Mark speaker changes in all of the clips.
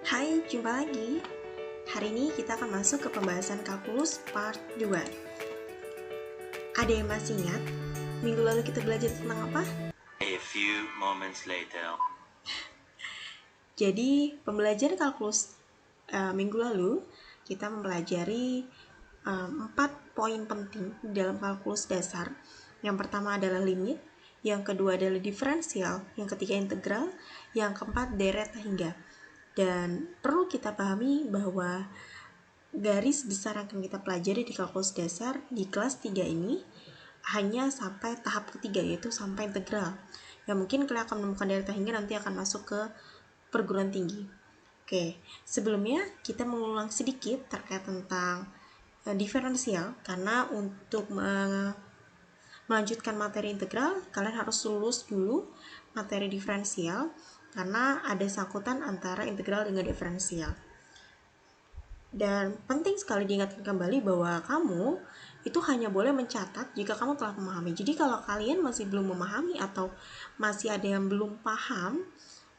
Speaker 1: Hai, jumpa lagi. Hari ini kita akan masuk ke pembahasan kalkulus part 2. Ada yang masih ingat minggu lalu kita belajar tentang apa?
Speaker 2: A few moments later.
Speaker 1: Jadi, pembelajaran kalkulus minggu lalu kita mempelajari 4 poin penting dalam kalkulus dasar. Yang pertama adalah limit, yang kedua adalah diferensial, yang ketiga integral, yang keempat deret hingga. Dan perlu kita pahami bahwa garis besar yang akan kita pelajari di kalkulus dasar di kelas 3 ini hanya sampai tahap ketiga, yaitu sampai integral. Ya mungkin kalian akan menemukan deret hingga nanti akan masuk ke perguruan tinggi. Oke, sebelumnya kita mengulang sedikit terkait tentang diferensial, karena untuk melanjutkan materi integral kalian harus lulus dulu materi diferensial karena ada sangkutan antara integral dengan diferensial. Dan penting sekali diingatkan kembali bahwa kamu itu hanya boleh mencatat jika kamu telah memahami. Jadi kalau kalian masih belum memahami atau masih ada yang belum paham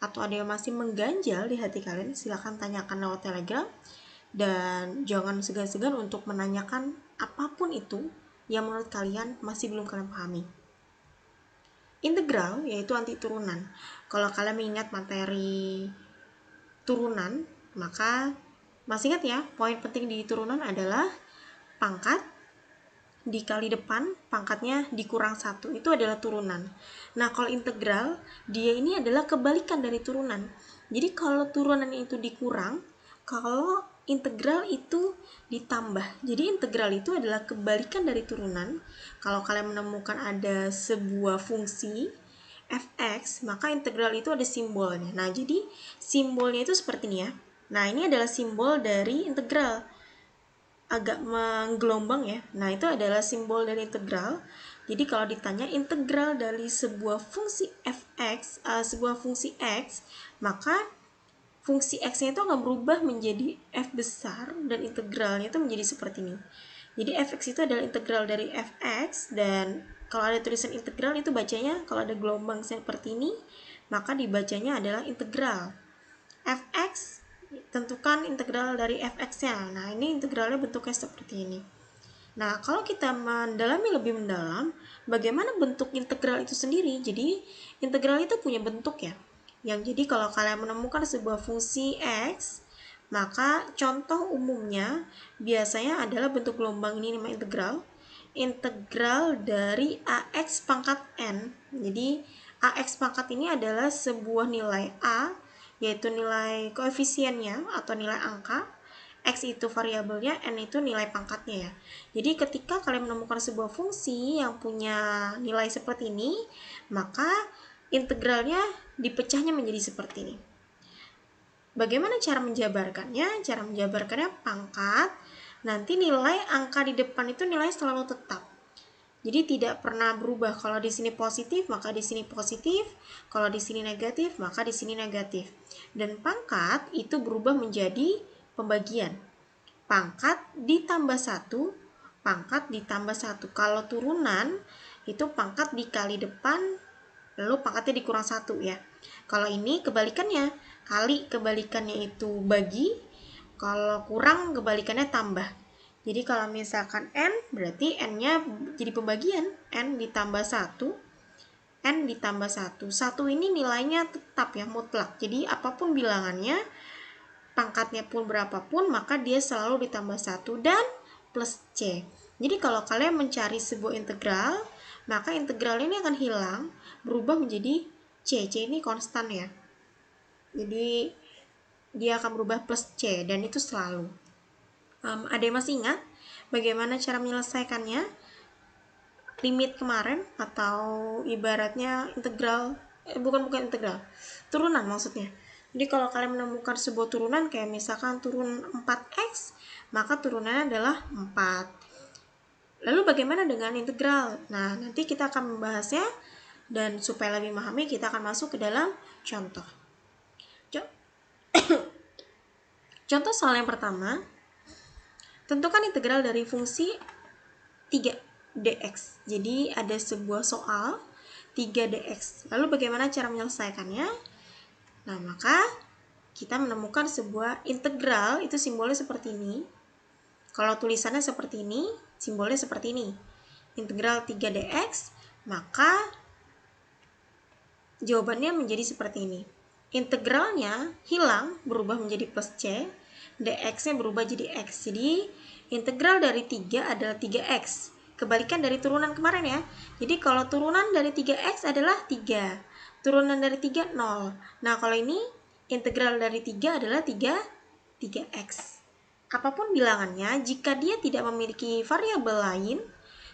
Speaker 1: atau ada yang masih mengganjal di hati kalian, silakan tanyakan lewat Telegram. Dan jangan segan-segan untuk menanyakan apapun itu yang menurut kalian masih belum kalian pahami. Integral yaitu anti turunan. Kalau kalian mengingat materi turunan, maka masih ingat ya, poin penting di turunan adalah pangkat dikali depan, pangkatnya dikurang 1. Itu adalah turunan. Nah, kalau integral, dia ini adalah kebalikan dari turunan. Jadi kalau turunan itu dikurang, kalau integral itu ditambah. Jadi integral itu adalah kebalikan dari turunan. Kalau kalian menemukan ada sebuah fungsi fx, maka integral itu ada simbolnya. Nah, jadi simbolnya itu seperti ini ya. Nah, ini adalah simbol dari integral. Agak menggelombang ya. Nah, itu adalah simbol dari integral. Jadi kalau ditanya integral dari sebuah fungsi fx, sebuah fungsi x, maka fungsi x-nya itu akan berubah menjadi f besar dan integralnya itu menjadi seperti ini. Jadi fx itu adalah integral dari fx, dan kalau ada tulisan integral itu bacanya, kalau ada gelombang seperti ini, maka dibacanya adalah integral. Fx, tentukan integral dari fx-nya. Nah, ini integralnya bentuknya seperti ini. Nah, kalau kita mendalami lebih mendalam, bagaimana bentuk integral itu sendiri? Jadi, integral itu punya bentuk ya. Yang jadi kalau kalian menemukan sebuah fungsi x, maka contoh umumnya biasanya adalah bentuk gelombang ini namanya integral. Integral dari ax pangkat n. Jadi, ax pangkat ini adalah sebuah nilai a, yaitu nilai koefisiennya atau nilai angka. X itu variabelnya, N itu nilai pangkatnya ya. Jadi ketika kalian menemukan sebuah fungsi yang punya nilai seperti ini, maka integralnya dipecahnya menjadi seperti ini. Bagaimana cara menjabarkannya? Cara menjabarkannya pangkat, nanti nilai angka di depan itu nilai selalu tetap. Jadi tidak pernah berubah. Kalau di sini positif, maka di sini positif. Kalau di sini negatif, maka di sini negatif. Dan pangkat itu berubah menjadi pembagian. Pangkat ditambah 1, pangkat ditambah 1. Kalau turunan, itu pangkat dikali depan, lalu pangkatnya dikurang 1 ya. Kalau ini kebalikannya, kali kebalikannya itu bagi, kalau kurang kebalikannya tambah. Jadi kalau misalkan N, berarti N-nya jadi pembagian. N ditambah 1, N ditambah 1. 1 ini nilainya tetap ya, mutlak. Jadi apapun bilangannya, pangkatnya pun berapapun, maka dia selalu ditambah 1 dan plus C. Jadi kalau kalian mencari sebuah integral, maka integral ini akan hilang, berubah menjadi C. C ini konstan ya. Jadi dia akan berubah plus C, dan itu selalu. Ada yang masih ingat bagaimana cara menyelesaikannya? Limit kemarin, atau ibaratnya integral, bukan integral, turunan maksudnya. Jadi kalau kalian menemukan sebuah turunan, kayak misalkan turun 4x, maka turunannya adalah 4. Lalu bagaimana dengan integral? Nah, nanti kita akan membahasnya, dan supaya lebih memahami, kita akan masuk ke dalam contoh. Contoh soal yang pertama, tentukan integral dari fungsi 3dx. Jadi ada sebuah soal 3dx. Lalu bagaimana cara menyelesaikannya? Nah, maka kita menemukan sebuah integral, itu simbolnya seperti ini. Kalau tulisannya seperti ini, simbolnya seperti ini. Integral 3 dx, maka jawabannya menjadi seperti ini. Integralnya hilang, berubah menjadi plus C, dx-nya berubah jadi x. Jadi integral dari 3 adalah 3x. Kebalikan dari turunan kemarin ya. Jadi kalau turunan dari 3x adalah 3. Turunan dari 3, 0. Nah kalau ini integral dari 3 adalah 3x. Apapun bilangannya, jika dia tidak memiliki variabel lain,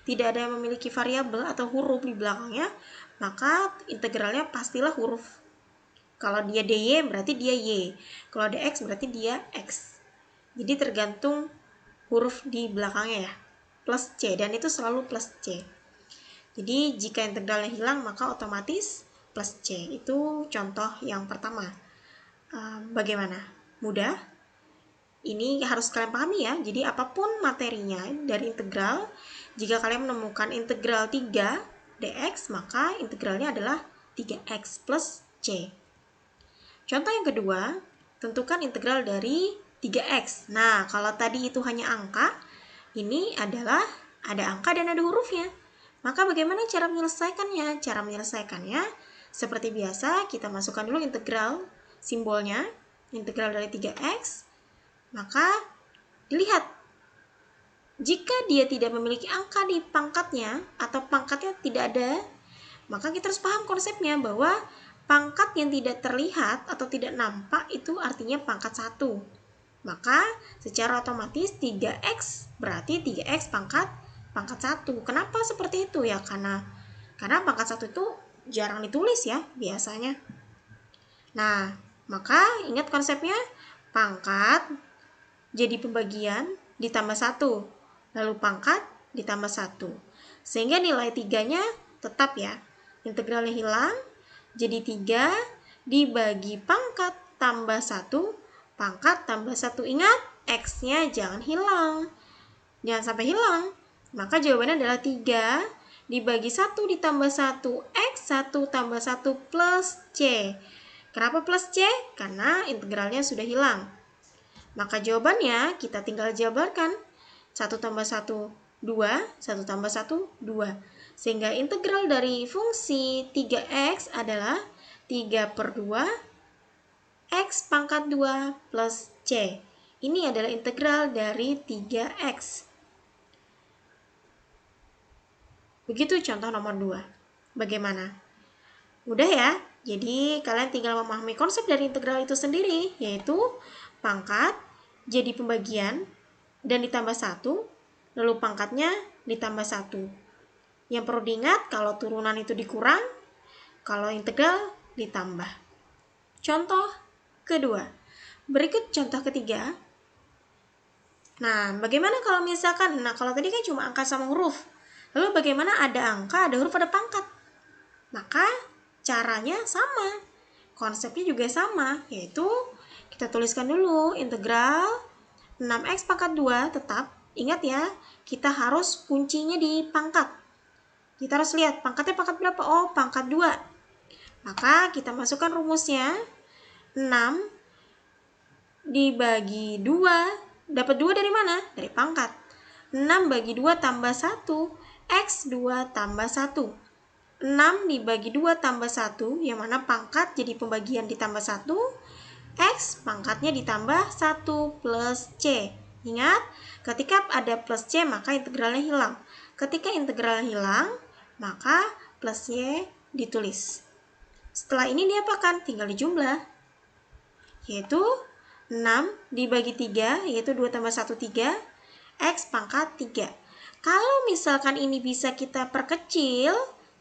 Speaker 1: tidak ada yang memiliki variabel atau huruf di belakangnya, maka integralnya pastilah huruf. Kalau dia dy berarti dia y. Kalau dx berarti dia x. Jadi tergantung huruf di belakangnya ya. Plus c, dan itu selalu plus c. Jadi jika integralnya hilang maka otomatis plus c. Itu contoh yang pertama. Bagaimana? Mudah? Ini harus kalian pahami ya. Jadi apapun materinya dari integral, jika kalian menemukan integral 3 dx, maka integralnya adalah 3x plus c. Contoh yang kedua, tentukan integral dari 3x. Nah, kalau tadi itu hanya angka, ini adalah ada angka dan ada hurufnya. Maka bagaimana cara menyelesaikannya? Cara menyelesaikannya seperti biasa, kita masukkan dulu integral, simbolnya, integral dari 3x. Maka dilihat, jika dia tidak memiliki angka di pangkatnya atau pangkatnya tidak ada, maka kita harus paham konsepnya bahwa pangkat yang tidak terlihat atau tidak nampak itu artinya pangkat 1. Maka secara otomatis 3x berarti 3x pangkat 1. Kenapa seperti itu ya? Karena pangkat 1 itu jarang ditulis ya biasanya. Nah, maka ingat konsepnya, pangkat jadi pembagian ditambah 1. Lalu pangkat ditambah 1. Sehingga nilai 3-nya tetap ya. Integralnya hilang. Jadi 3 dibagi pangkat tambah 1, pangkat tambah 1. Ingat, x-nya jangan hilang. Jangan sampai hilang. Maka jawabannya adalah 3 dibagi 1 ditambah 1, x 1 tambah 1 plus c. Kenapa plus c? Karena integralnya sudah hilang. Maka jawabannya kita tinggal jabarkan. 1 tambah 1, 2. 1 tambah 1, 2. Sehingga integral dari fungsi 3x adalah 3/2 x pangkat 2 plus c. Ini adalah integral dari 3x. Begitu contoh nomor 2. Bagaimana? Mudah ya? Jadi kalian tinggal memahami konsep dari integral itu sendiri, yaitu pangkat jadi pembagian dan ditambah 1, lalu pangkatnya ditambah 1. Yang perlu diingat, kalau turunan itu dikurang, kalau integral ditambah. Contoh kedua. Berikut contoh ketiga. Nah, bagaimana kalau misalkan, kalau tadi kan cuma angka sama huruf. Lalu bagaimana ada angka, ada huruf, ada pangkat? Maka caranya sama. Konsepnya juga sama, yaitu kita tuliskan dulu integral 6x pangkat 2, tetap. Ingat ya, kita harus kuncinya di pangkat. Kita harus lihat pangkatnya pangkat berapa? Oh, pangkat 2. Maka kita masukkan rumusnya. 6 dibagi 2. Dapat 2 dari mana? Dari pangkat. 6 bagi 2 tambah 1. X 2 tambah 1. 6 dibagi 2 tambah 1. Yang mana pangkat jadi pembagian ditambah 1. X pangkatnya ditambah 1 plus C. Ingat, ketika ada plus C maka integralnya hilang. Ketika integralnya hilang, maka plus Y ditulis. Setelah ini diapakan? Tinggal dijumlah. Yaitu 6 dibagi 3, yaitu 2 tambah 1, 3. X pangkat 3. Kalau misalkan ini bisa kita perkecil,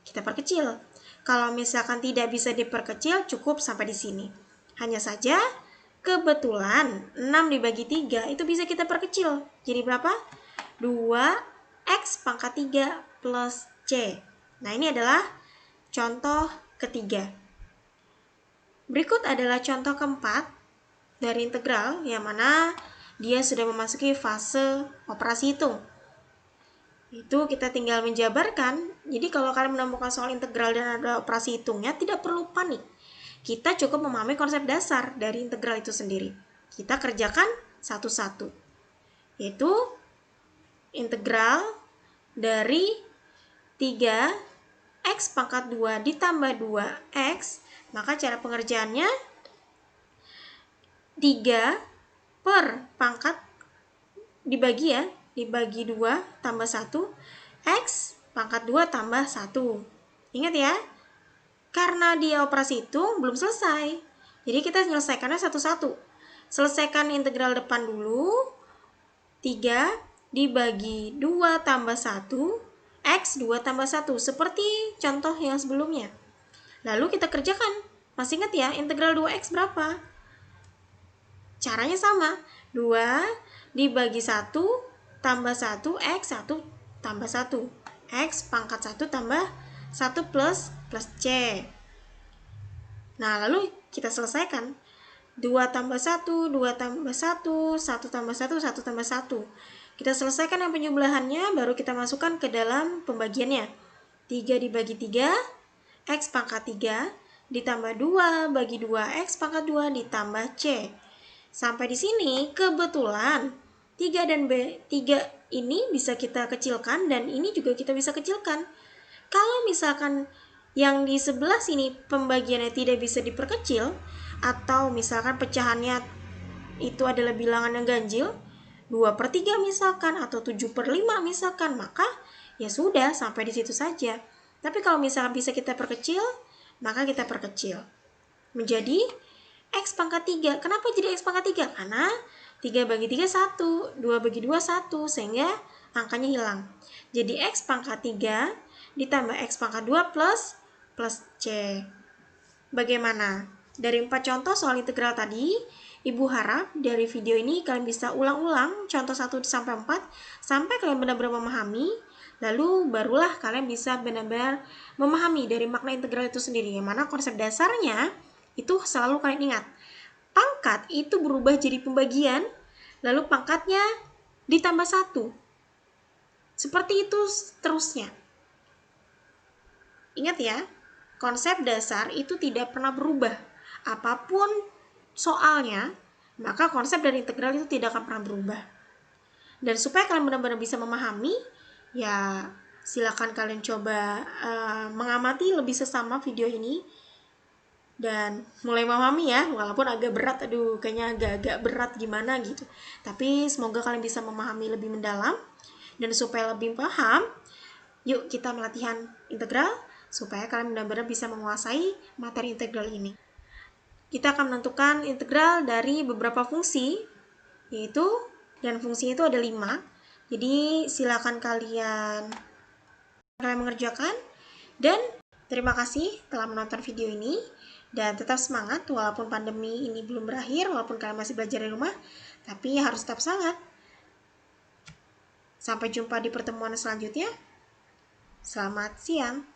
Speaker 1: kita perkecil. Kalau misalkan tidak bisa diperkecil, cukup sampai di sini. Hanya saja, kebetulan 6 dibagi 3 itu bisa kita perkecil. Jadi berapa? 2x pangkat 3 plus C. Nah, ini adalah contoh ketiga. Berikut adalah contoh keempat dari integral, yang mana dia sudah memasuki fase operasi hitung. Itu kita tinggal menjabarkan. Jadi kalau kalian menemukan soal integral dan ada operasi hitungnya, tidak perlu panik. kita cukup memahami konsep dasar dari integral itu sendiri. Kita kerjakan satu-satu, yaitu integral dari 3x pangkat 2 ditambah 2x, maka cara pengerjaannya 3 per pangkat dibagi 2 tambah 1, x pangkat 2 tambah 1. Ingat ya, karena dia operasi hitung belum selesai, jadi kita menyelesaikannya satu-satu. Selesaikan integral depan dulu, 3 dibagi 2 tambah 1, x 2 tambah 1, seperti contoh yang sebelumnya. Lalu kita kerjakan. Masih ingat ya, integral 2x berapa? Caranya sama, 2 dibagi 1 tambah 1, x 1 tambah 1, x pangkat 1 tambah 1 plus c. Nah, lalu kita selesaikan. 2 tambah 1, 2 tambah 1, 1 tambah 1, 1 tambah 1. Kita selesaikan yang penjumlahannya, baru kita masukkan ke dalam pembagiannya. 3 dibagi 3, x pangkat 3, ditambah 2 bagi 2, x pangkat 2 ditambah c. Sampai di sini, kebetulan 3 dan 3 ini bisa kita kecilkan, dan ini juga kita bisa kecilkan. Kalau misalkan yang di sebelah sini pembagiannya tidak bisa diperkecil, atau misalkan pecahannya itu adalah bilangan yang ganjil, 2/3 misalkan, atau 7/5 misalkan, maka ya sudah, sampai di situ saja. Tapi kalau misalkan bisa kita perkecil, maka kita perkecil menjadi x pangkat 3. Kenapa jadi x pangkat 3? Karena 3 bagi 3 1, 2 bagi 2 1, sehingga angkanya hilang. Jadi x pangkat 3 ditambah x pangkat 2 plus c. Bagaimana? Dari 4 contoh soal integral tadi, Ibu harap dari video ini kalian bisa ulang-ulang contoh 1 sampai 4 sampai kalian benar-benar memahami, lalu barulah kalian bisa benar-benar memahami dari makna integral itu sendiri, yang mana konsep dasarnya itu selalu kalian ingat. Pangkat itu berubah jadi pembagian, lalu pangkatnya ditambah 1. Seperti itu terusnya. Ingat ya, konsep dasar itu tidak pernah berubah. Apapun soalnya, maka konsep dari integral itu tidak akan pernah berubah. Dan supaya kalian benar-benar bisa memahami, ya silakan kalian coba mengamati lebih sesama video ini dan mulai memahami ya, walaupun agak berat, kayaknya agak-agak berat gimana gitu. Tapi semoga kalian bisa memahami lebih mendalam, dan supaya lebih paham, yuk kita melatihan integral supaya kalian benar-benar bisa menguasai materi integral ini. Kita akan menentukan integral dari beberapa fungsi, yaitu, dan fungsi itu ada 5. Jadi silakan kalian mengerjakan, dan terima kasih telah menonton video ini, dan tetap semangat walaupun pandemi ini belum berakhir, walaupun kalian masih belajar di rumah, tapi harus tetap semangat. Sampai jumpa di pertemuan selanjutnya. Selamat siang.